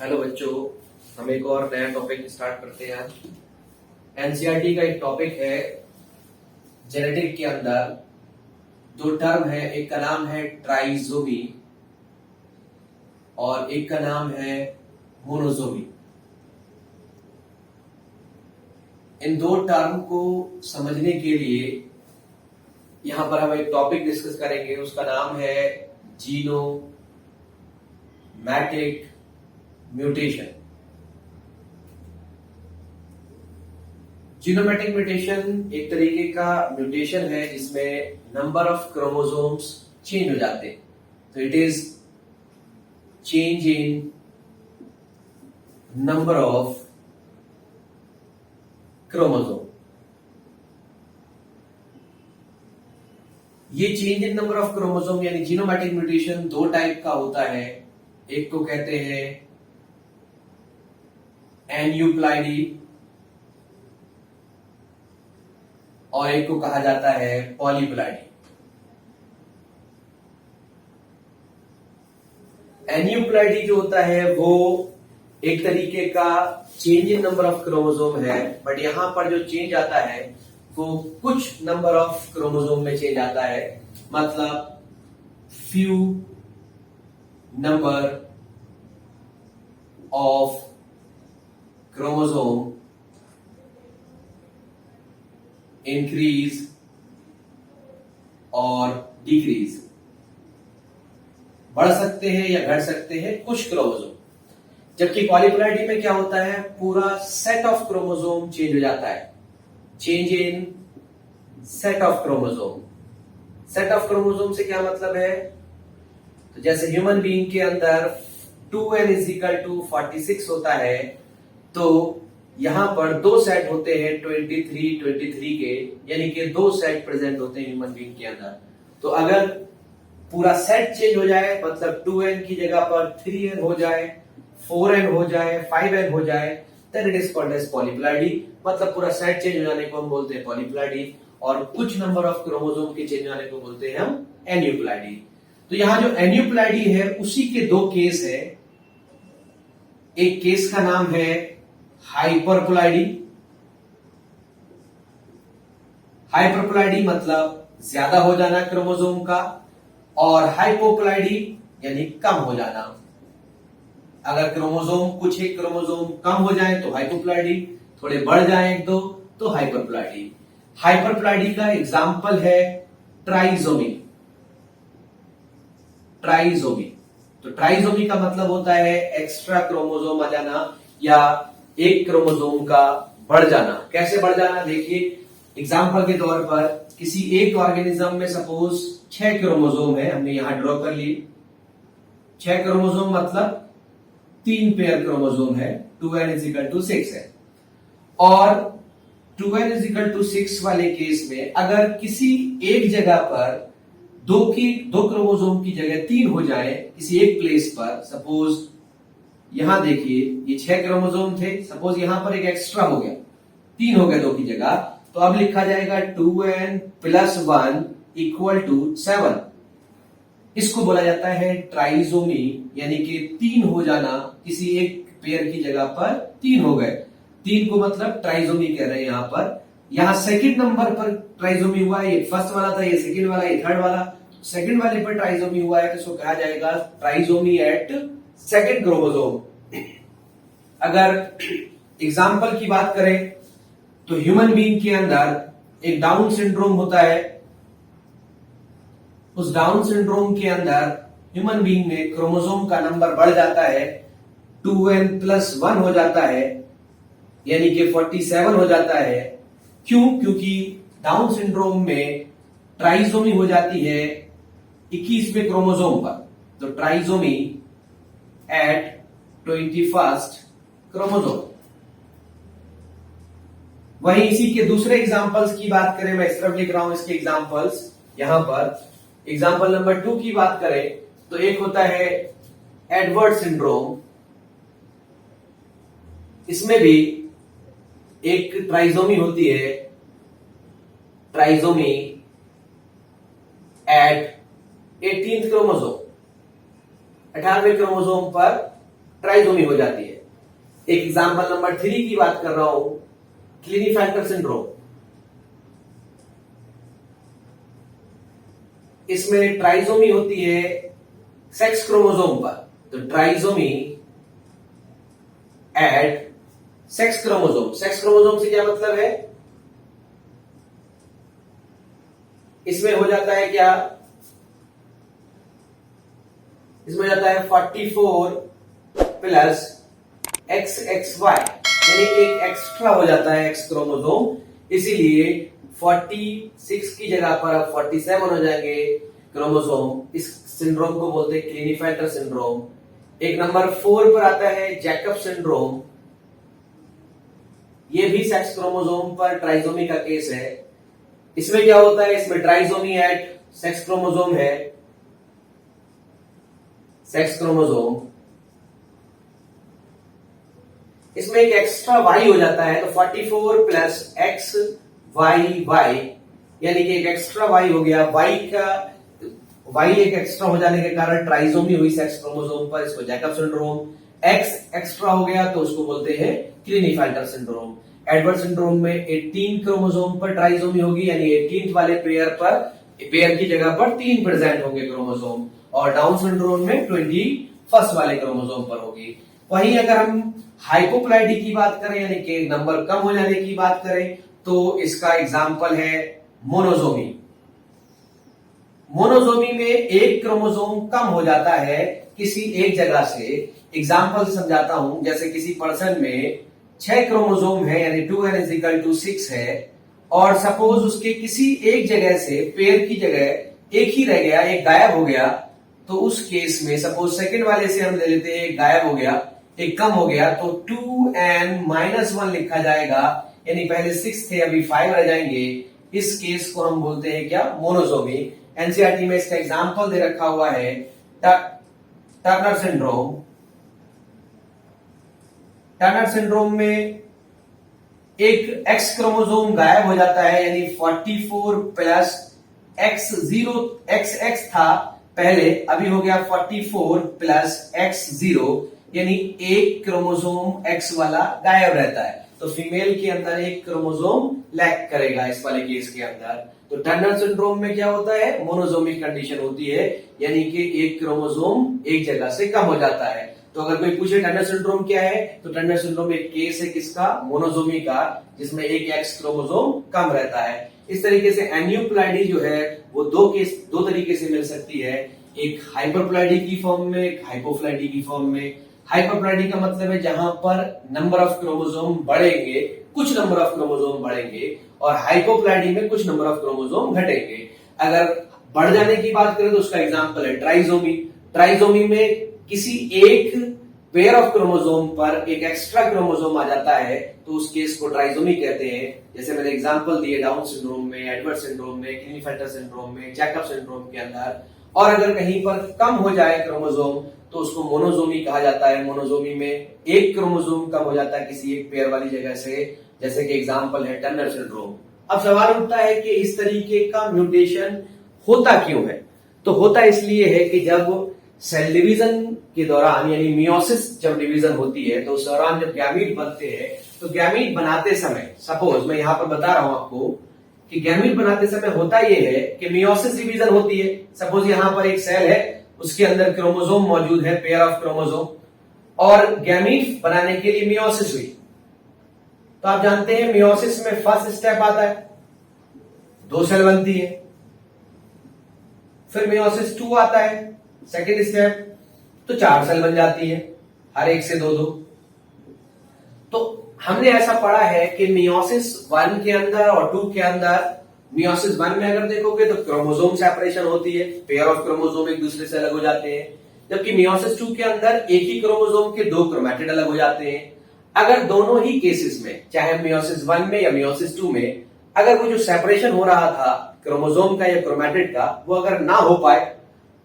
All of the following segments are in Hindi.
हेलो बच्चों, हम एक और नया टॉपिक स्टार्ट करते हैं आज। एनसीईआरटी का एक टॉपिक है जेनेटिक के अंदर दो टर्म है, एक का नाम है ट्राइजोमी और एक का नाम है मोनोजोमी। इन दो टर्म को समझने के लिए यहां पर हम एक टॉपिक डिस्कस करेंगे, उसका नाम है जीनोमैटिक म्यूटेशन। जीनोमैटिक म्यूटेशन एक तरीके का म्यूटेशन है जिसमें नंबर ऑफ क्रोमोसोम्स चेंज हो जाते हैं। तो it is change in number of chromosome. ये change in number of chromosome यानी जीनोमैटिक म्यूटेशन दो टाइप का होता है। एक को कहते हैं एन्यूप्लाइडी और एक को कहा जाता है पॉलीप्लाइडी। एन्यूप्लाइडी जो होता है वो एक तरीके का change in number of chromosome है, बट यहां पर जो चेंज आता है वो कुछ नंबर ऑफ क्रोमोसोम में चेंज आता है, मतलब few number of chromosome increase और डिक्रीज, बढ़ सकते हैं या घट सकते हैं कुछ क्रोमोसोम। जबकि पॉलीप्लाइडी में क्या होता है, पूरा सेट ऑफ क्रोमोसोम चेंज हो जाता है। Change in set of chromosome. Set of chromosome से क्या मतलब है, तो जैसे ह्यूमन बीइंग के अंदर 2n = 46 होता है, तो यहां पर दो सेट होते हैं 23 के, यानी कि दो सेट प्रेजेंट होते हैं ह्यूमन बीइंग के अंदर। तो अगर पूरा सेट चेंज हो जाए, मतलब 2n की जगह पर 3n हो जाए, 4n हो जाए, 5n हो जाए, then it is called as polyploidy. मतलब पूरा सेट चेंज हो जाने को हम बोलते हैं पॉलीप्लाइडी, और कुछ नंबर ऑफ क्रोमोसोम के चेंज होने को बोलते हैं हम एन्यूप्लाइडी। तो यहां जो एन्यूप्लाइडी है उसी के दो केस है। एक केस का नाम है हाइपरप्लाइडी। हाइपरप्लाइडी मतलब ज्यादा हो जाना क्रोमोसोम का, और हाइपोप्लाइडी यानी कम हो जाना। अगर क्रोमोसोम कुछ एक क्रोमोसोम कम हो जाए तो हाइपोप्लाइडी, थोड़े बढ़ जाए एक दो तो हाइपरप्लाइडी। हाइपरप्लाइडी का एग्जाम्पल है ट्राइजोमी। ट्राइजोमी, तो ट्राइजोमी का मतलब होता है एक्स्ट्रा क्रोमोसोम आ जाना या एक क्रोमोसोम का बढ़ जाना। कैसे बढ़ जाना, देखिए एग्जाम्पल के तौर पर किसी एक ऑर्गेनिज्म में सपोज 6 क्रोमोसोम है, हमने यहां ड्रॉ कर लिए 6 क्रोमोसोम, मतलब 3 पेयर क्रोमोसोम है, 2n = 6 है। और 2n = 6 वाले केस में अगर किसी एक जगह पर दो क्रोमोसोम की जगह 3 हो जाए किसी एक प्लेस पर, सपोज यहां देखिए ये 6 क्रोमोसोम थे, सपोज यहां पर एक एक्स्ट्रा हो गया, 3 हो गए 2 की जगह, तो अब लिखा जाएगा 2n + 1 = 7। इसको बोला जाता है ट्राइजोमी, यानी कि 3 हो जाना, किसी एक पेयर की जगह पर 3 हो गए, 3 को मतलब ट्राइजोमी कह रहे हैं यहां पर। यहां सेकंड नंबर पर ट्राइजोमी हुआ है, ये फर्स्ट वाला था, ये सेकंड वाला, ये थर्ड वाला, सेकंड वाले पर ट्राइजोमी हुआ है, तो इसको कहा जाएगा ट्राइजोमी एट सेकंड क्रोमोसोम। अगर एग्जाम्पल की बात करें तो ह्यूमन बीइंग के अंदर एक डाउन सिंड्रोम होता है। उस डाउन सिंड्रोम के अंदर ह्यूमन बीइंग में क्रोमोसोम का नंबर बढ़ जाता है, 2n + 1 हो जाता है, यानी कि 47 हो जाता है। क्यों? क्योंकि डाउन सिंड्रोम में ट्राइजोमी हो जाती है 21वें क्रोमोसोम पर, तो ट्राइजोमी एट 21st क्रोमोसोम। वहीं इसी के दूसरे एग्जांपल्स की बात करें, मैं इस तरफ लिख रहा हूं इसके एग्जांपल्स, यहां पर एग्जांपल नंबर 2 की बात करें तो एक होता है एडवर्ड सिंड्रोम। इसमें भी एक ट्राइजोमी होती है, ट्राइजोमी एट 18th क्रोमोसोम, 18वें क्रोमोसोम पर ट्राइसोमी हो जाती है। एक एग्जांपल नंबर 3 की बात कर रहा हूं, क्लिनीफेल्टर सिंड्रोम। इसमें ट्राइसोमी होती है सेक्स क्रोमोसोम पर, तो trisomy at sex chromosome. Sex chromosome से क्या मतलब है, इसमें हो जाता है क्या, इसमें हो जाता है 44 प्लस XXY, यानी एक एक्स्ट्रा हो जाता है एक्स क्रोमोसोम, इसीलिए 46 की जगह पर अब 47 हो जाएंगे क्रोमोसोम। इस सिंड्रोम को बोलते हैं क्लिनीफेल्टर सिंड्रोम। एक नंबर 4 पर आता है जैकब सिंड्रोम। ये भी सेक्स क्रोमोसोम पर ट्राइसोमी का केस है। इसमें क्या होता है, इसमें ट्राइसोमी एट सेक्स क्रोमोसोम है, सेक्स क्रोमोसोम, इसमें एक एक्स्ट्रा वाई हो जाता है, तो 44 प्लस एक्स वाई वाई, यानी कि एक एक्स्ट्रा वाई हो गया। वाई एक एक्स्ट्रा हो जाने के कारण ट्राइसोमी हुई सेक्स क्रोमोसोम पर, इसको जैकब सिंड्रोम। एक्स एक्स्ट्रा हो गया तो उसको बोलते हैं क्लिनीफेल्टर सिंड्रोम। एडवर्ड सिंड्रोम में 18 क्रोमोसोम पर ट्राइसोमी होगी, यानी 18th वाले पेयर की जगह पर 3 प्रेजेंट होंगे क्रोमोसोम, और डाउन सिंड्रोम में 21st वाले क्रोमोसोम पर होगी। वहीं अगर हम हाइपोप्लाइडी की बात करें, यानी कि नंबर कम हो जाने की बात करें, तो इसका एग्जाम्पल है मोनोजोमी। मोनोजोमी में एक क्रोमोसोम कम हो जाता है किसी एक जगह से। एग्जाम्पल से समझाता हूं, जैसे किसी पर्सन में 6 क्रोमोसोम है, यानी 2n=6 है, और सपोज उसके किसी एक जगह से पेयर की जगह एक ही रह गया, एक गायब हो गया, तो उस केस में सपोज सेकंड वाले से हम ले लेते हैं, एक गायब हो गया, एक कम हो गया, तो 2n-1 लिखा जाएगा, यानी पहले 6 थे अभी 5 रह जाएंगे। इस केस को हम बोलते हैं क्या, मोनोजोमी। एनसीईआरटी में इसका एग्जांपल दे रखा हुआ है टर्नर सिंड्रोम। टर्नर सिंड्रोम में एक एक्स क्रोमोसोम गायब हो जाता है, यानी 44 प्लस XX था पहले, अभी हो गया 44 प्लस X0, यानी एक क्रोमोसोम X वाला गायब रहता है, तो फीमेल के अंदर एक क्रोमोसोम लैक करेगा इस वाले केस के अंदर। तो टर्नर सिंड्रोम में क्या होता है, मोनोजोमिक कंडीशन होती है, यानी कि एक क्रोमोसोम एक जगह से कम हो जाता है। तो अगर कोई पूछे टर्नर सिंड्रोम क्या है, तो टर्नर सिंड्रोम एक केस है किसका, मोनोजोमी का, जिसमें एक एक्स क्रोमोसोम कम रहता है। इस तरीके से एन्यूप्लाइडी जो है वो दो तरीके से मिल सकती है, एक हाइपरप्लाइडी की फॉर्म में, एक हाइपोप्लाइडी की फॉर्म में। हाइपरप्लाइडी का मतलब है जहां पर नंबर ऑफ क्रोमोसोम बढ़ेंगे, कुछ नंबर ऑफ क्रोमोसोम बढ़ेंगे, और हाइपोप्लाइडी में कुछ नंबर ऑफ क्रोमोसोम घटेंगे। अगर बढ़ जाने की बात करें तो उसका एग्जांपल है ट्राइसोमी। ट्राइसोमी में किसी एक पेयर ऑफ क्रोमोसोम पर एक एक्स्ट्रा क्रोमोसोम आ जाता है, तो उस केस को ट्राइसोमी कहते हैं। जैसे मैंने एग्जांपल दिए डाउन सिंड्रोम में, एडवर्ड सिंड्रोम में, क्लिनीफेल्टर सिंड्रोम में, जैकब सिंड्रोम के अंदर। और अगर कहीं पर कम हो जाए क्रोमोसोम तो उसको मोनोजोमी कहा जाता है। मोनोजोमी में एक क्रोमोसोम कम हो जाता है किसी एक पेयर वाली जगह से, जैसे कि एग्जांपल है टर्नर सिंड्रोम। अब सवाल उठता है कि इस तरीके का म्यूटेशन होता क्यों है, तो होता इसलिए है कि जब सेल डिवीजन के दौरान, यानी मियोसिस जब डिवीजन होती है, तो उस दौरान जब गैमीट बनते हैं, तो गैमीट बनाते समय, सपोज मैं यहां पर बता रहा हूं आपको कि गैमीट बनाते समय होता यह है कि मियोसिस डिवीजन होती है। सपोज यहां पर एक सेल है, उसके अंदर क्रोमोसोम मौजूद है, पेयर ऑफ क्रोमोसोम, और गैमीट बनाने के लिए मियोसिस हुई। तो आप जानते हैं मियोसिस में फर्स्ट स्टेप आता है, 2 सेल बनती है। फिर मियोसिस 2 आता है, सेकेंड स्टेप, तो 4 सेल बन जाती है, हर एक से 2-2। तो हमने ऐसा पढ़ा है कि मियोसिस 1 के अंदर और 2 के अंदर, मियोसिस 1 में अगर देखोगे तो क्रोमोसोम सेपरेशन होती है, पेयर ऑफ क्रोमोसोम एक दूसरे से अलग हो जाते हैं, जबकि मियोसिस 2 के अंदर एक ही क्रोमोसोम के 2 क्रोमैटिड अलग हो जाते हैं। अगर दोनों ही केसेस में, चाहे मियोसिस 1 में या मियोसिस 2 में, अगर वो जो सेपरेशन हो रहा था क्रोमोसोम का या क्रोमैटिड का, वो अगर ना हो पाए,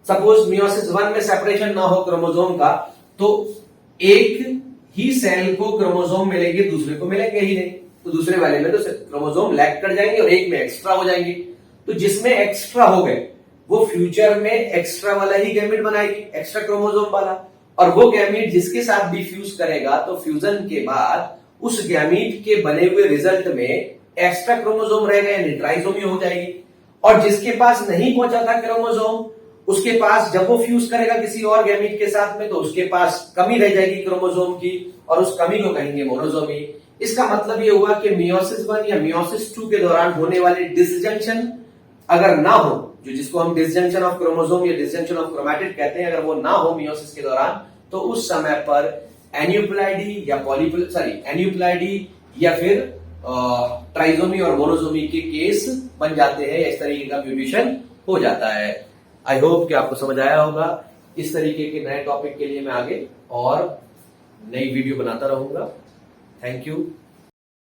सपोज मियोसिस 1 में सेपरेशन ना हो क्रोमोसोम का, तो एक ही सेल को क्रोमोसोम मिलेंगे, दूसरे को मिलेंगे ही नहीं, तो दूसरे वाले में तो क्रोमोसोम लैग कर जाएंगे और एक में एक्स्ट्रा हो जाएंगे। तो जिसमें एक्स्ट्रा हो गए वो फ्यूचर में एक्स्ट्रा वाला ही गैमेट बनाएगी, एक्स्ट्रा क्रोमोसोम वाला, और वो गैमीट जिसके साथ भी फ्यूज करेगा तो फ्यूजन के बाद उस गैमीट के बने हुए रिजल्ट में एक्स्ट्रा क्रोमोसोम रहेगा यानी ट्राइसोमी हो जाएगी। और जिसके पास नहीं पहुंचा था क्रोमोसोम, उसके पास जब वो फ्यूज करेगा किसी और गैमीट के साथ में तो उसके पास कमी रह जाएगी क्रोमोसोम की और उस कमी को कहेंगे मोनोसोमी। इसका मतलब ये हुआ कि मियोसिस 1 या मियोसिस 2 के दौरान होने वाली डिसजंक्शन अगर ना हो, जो जिसको हम डिसजंक्शन ऑफ क्रोमोसोम या डिसजंक्शन ऑफ क्रोमैटिड कहते हैं, अगर वो ना हो मियोसिस के दौरान तो उस समय पर एन्यूप्लॉइडी या एन्यूप्लॉइडी या फिर ट्राइसोमी और मोनोसोमी के केस बन जाते हैं, इस तरीके का म्यूटेशन हो जाता है। आई होप कि आपको समझ आया होगा। इस तरीके के नए टॉपिक के लिए मैं आगे और नई वीडियो बनाता रहूंगा। Thank you.